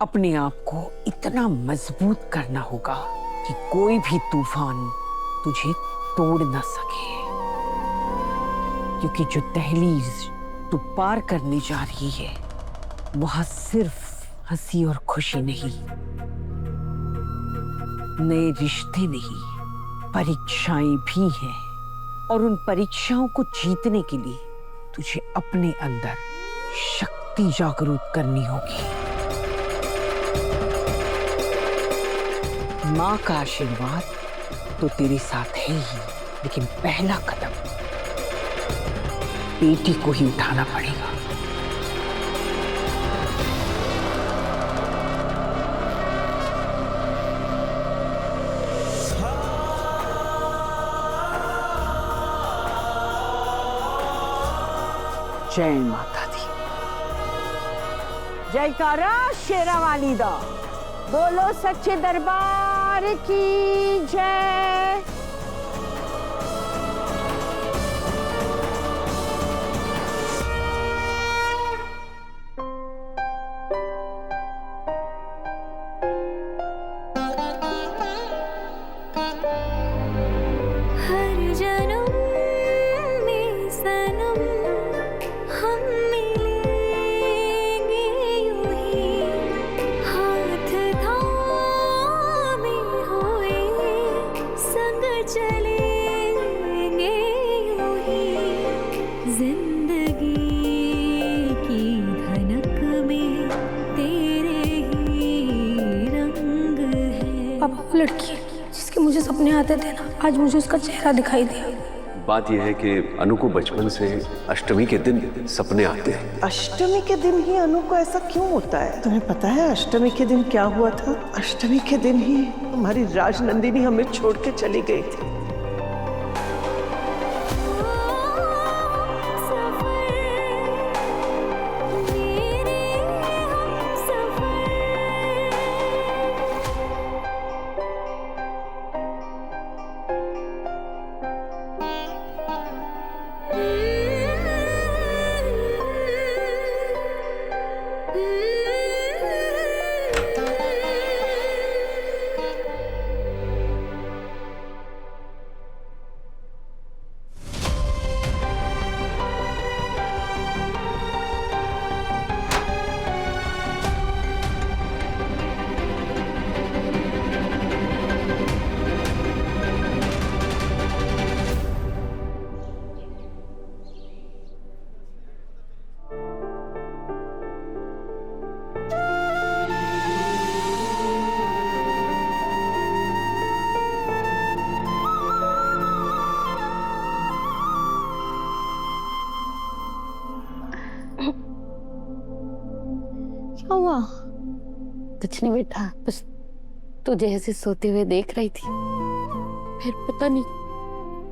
अपने आप को इतना मजबूत करना होगा कि कोई भी तूफान तुझे तोड़ ना सके, क्योंकि जो दहलीज तू पार करने जा रही है वहां सिर्फ हंसी और खुशी नहीं, नए रिश्ते नहीं, परीक्षाएं भी हैं। और उन परीक्षाओं को जीतने के लिए तुझे अपने अंदर शक्ति जागरूक करनी होगी। माँ का आशीर्वाद तो तेरे साथ है ही, लेकिन पहला कदम बेटी को ही उठाना पड़ेगा। जय माता दी। जयकारा शेरा वाली दा, बोलो सच्चे दरबार की जय। लड़की जिसके मुझे सपने आते थे ना, आज मुझे उसका चेहरा दिखाई दिया। बात यह है कि अनु को बचपन से अष्टमी के दिन सपने आते हैं। अष्टमी के दिन ही अनु को ऐसा क्यों होता है? तुम्हें पता है अष्टमी के दिन क्या हुआ था? अष्टमी के दिन ही हमारी राजनंदिनी हमें छोड़ के चली गई थी। क्या हुआ? कुछ नहीं बेटा, बस तुझे ऐसे सोते हुए देख रही थी। फिर पता नहीं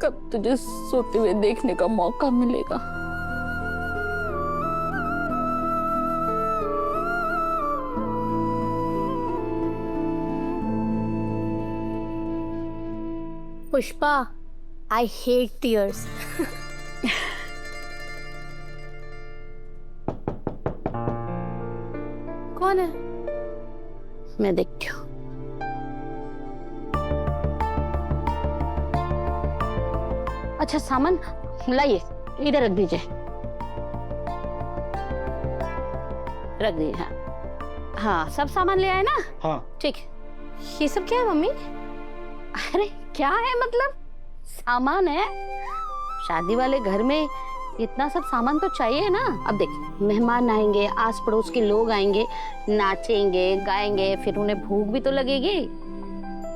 कब तुझे सोते हुए देखने का मौका मिलेगा। Pushpa, I hate tears. कौन है? मैं देखती हूँ। अच्छा सामान लाइए, इधर रख दीजिए। रख दीजिए। हाँ हाँ, सब सामान ले आए ना? हाँ ठीक। ये सब क्या है मम्मी? अरे क्या है मतलब, सामान है। शादी वाले घर में इतना सब सामान तो चाहिए ना। अब देख, मेहमान आएंगे, आस पड़ोस के लोग आएंगे, नाचेंगे गाएंगे, फिर उन्हें भूख भी तो लगेगी।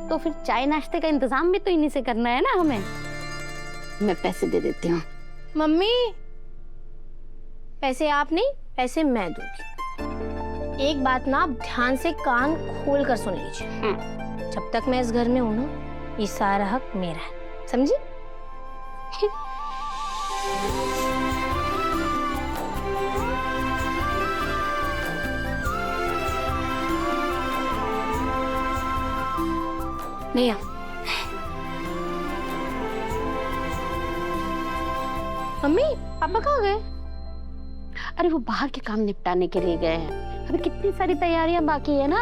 तो फिर चाय नाश्ते का इंतजाम भी तो इन्हीं से करना है ना हमें। मैं पैसे दे देती हूँ। मम्मी, पैसे आप नहीं, पैसे मैं दूंगी। एक बात ना आप ध्यान से कान खोल कर सुन लीजिए। जब तक मैं इस घर में हूं ना, ये सारा हक मेरा है, समझी? नहीं आ। मम्मी, पापा कहाँ गए? अरे वो बाहर के काम निपटाने के लिए गए हैं। अभी कितनी सारी तैयारियां बाकी है ना,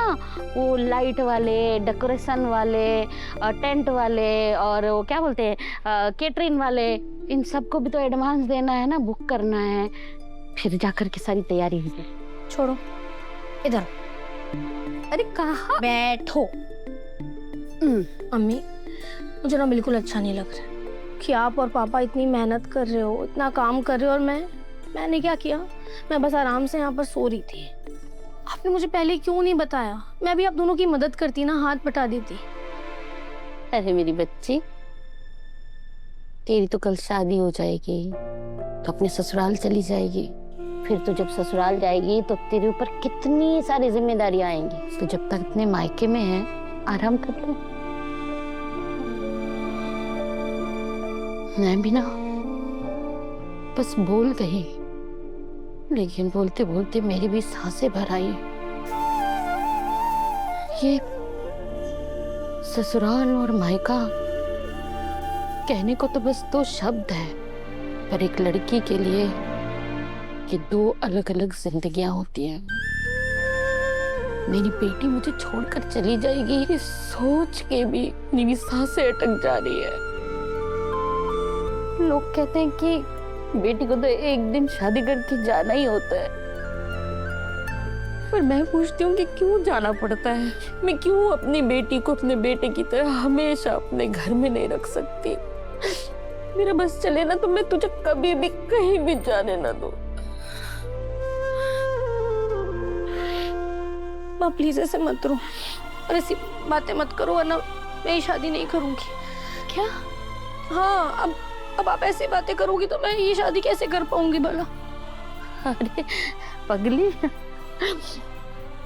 वो लाइट वाले, डेकोरेशन वाले, टेंट वाले, और वो क्या बोलते हैं केटरिंग वाले, इन सबको भी तो एडवांस देना है ना, बुक करना है, फिर जाकर के सारी तैयारी होगी। छोड़ो, इधर। अरे कहाँ? बैठो। अम्मी, मुझे ना बिल्कुल अच्छा नहीं लग रहा कि आप और पापा इतनी मेहनत कर रहे हो, इतना काम कर रहे हो, और मैंने क्या किया? मैं बस आराम से यहाँ पर सो रही थी। आपने मुझे पहले क्यों नहीं बताया? मैं भी आप दोनों की मदद करती ना, हाथ बटा देती। अरे मेरी बच्ची, तेरी तो कल शादी हो जाएगी तो अपने ससुराल चली जाएगी, फिर तो जब ससुराल जाएगी तो तेरे ऊपर कितनी सारी जिम्मेदारियां आएंगी, तो जब तक अपने मायके में है आराम कर लो। मैं भी ना बस बोल गई, लेकिन बोलते बोलते मेरी भी सांसें भर आई। ये ससुराल और मायका कहने को तो बस 2 शब्द है, पर एक लड़की के लिए ये 2 अलग अलग जिंदगियां होती हैं। मेरी बेटी मुझे छोड़कर चली जाएगी, ये सोच के भी मेरी सांसें अटक जा रही है। लोग कहते हैं कि बेटी को तो एक दिन शादी करके जाना ही होता है, पर मैं पूछती हूँ कि क्यों जाना पड़ता है? मैं क्यों अपनी बेटी को अपने बेटे की तरह हमेशा अपने घर में नहीं रख सकती? मेरा बस चले ना तो मैं तुझे कभी भी कहीं भी जाने ना दूं। माँ प्लीज ऐसे मत करो और ऐसी बातें मत करो, वरना मैं ये शादी नहीं करूंगी। क्या? हाँ, अब आप ऐसी बातें करोगी तो मैं ये शादी कैसे कर पाऊंगी भला? अरे पगली,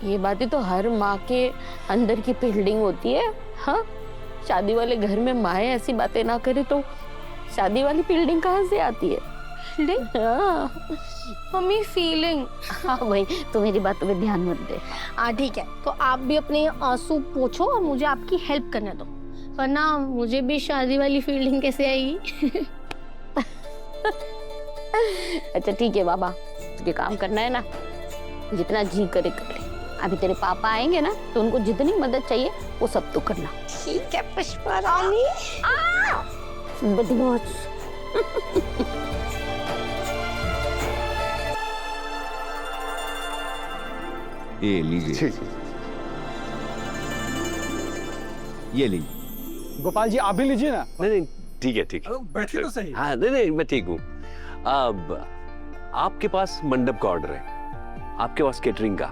ये बातें तो हर माँ के अंदर की फीलिंग होती है। हाँ, शादी वाले घर में माँ ऐसी बातें ना करे तो शादी वाली फीलिंग कहाँ से आती है? फीलिंग? हाँ मम्मी, फीलिंग। हाँ भाई, तो मेरी बातों पे ध्यान मत दे। ठीक है, तो आप भी अपने आंसू पोंछो और मुझे आपकी हेल्प करने दो, वरना मुझे भी शादी वाली फीलिंग कैसे आएगी? अच्छा ठीक है बाबा, तुझे काम करना है ना, जितना जी करे कर ले। अभी तेरे पापा आएंगे ना तो उनको जितनी मदद चाहिए वो सब तो करना। ठीक है पुष्पा रानी। बदमाश। ये लीजिए, ये लीजिए। गोपाल जी आप भी लीजिए ना। नहीं नहीं, ठीक है ठीक है। बैठिए तो सही। हाँ नहीं नहीं, मैं ठीक हूँ। अब आपके पास मंडप का ऑर्डर है, आपके पास केटरिंग का,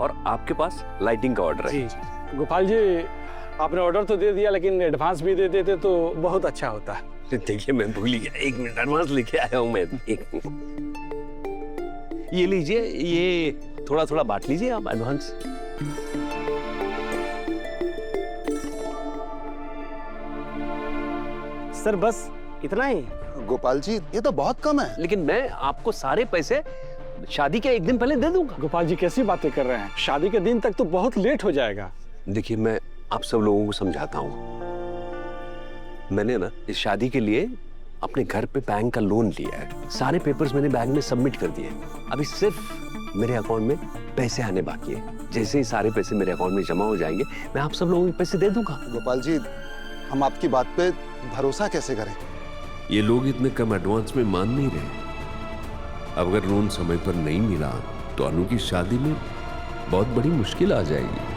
और आपके पास लाइटिंग का ऑर्डर है। जी गोपाल जी, आपने ऑर्डर तो दे दिया, लेकिन एडवांस भी दे देते तो बहुत अच्छा होता। देखिए मैं भूल गया, 1 मिनट, एडवांस लेके आया हूँ मैं। ये लीजिए, ये थोड़ा थोड़ा बांट लीजिए आप एडवांस। सर बस इतना ही? गोपाल जी ये तो बहुत कम है। लेकिन मैं आपको सारे पैसे शादी के 1 दिन पहले दे दूंगा। गोपाल जी कैसी बातें कर रहे हैं? शादी के दिन तक तो बहुत लेट हो जाएगा। देखिए मैं आप सब लोगों को समझाता हूँ, मैंने ना इस शादी के लिए अपने घर पे बैंक का लोन लिया है, सारे पेपर्स मैंने बैंक में सबमिट कर दिए, अभी सिर्फ मेरे अकाउंट में पैसे आने बाकी है। जैसे ही सारे पैसे मेरे अकाउंट में जमा हो जाएंगे मैं आप सब लोगों को पैसे दे दूंगा। गोपाल जी हम आपकी बात पे भरोसा कैसे करें? ये लोग इतने कम एडवांस में मान नहीं रहे। अब अगर लोन समय पर नहीं मिला तो अनु की शादी में बहुत बड़ी मुश्किल आ जाएगी।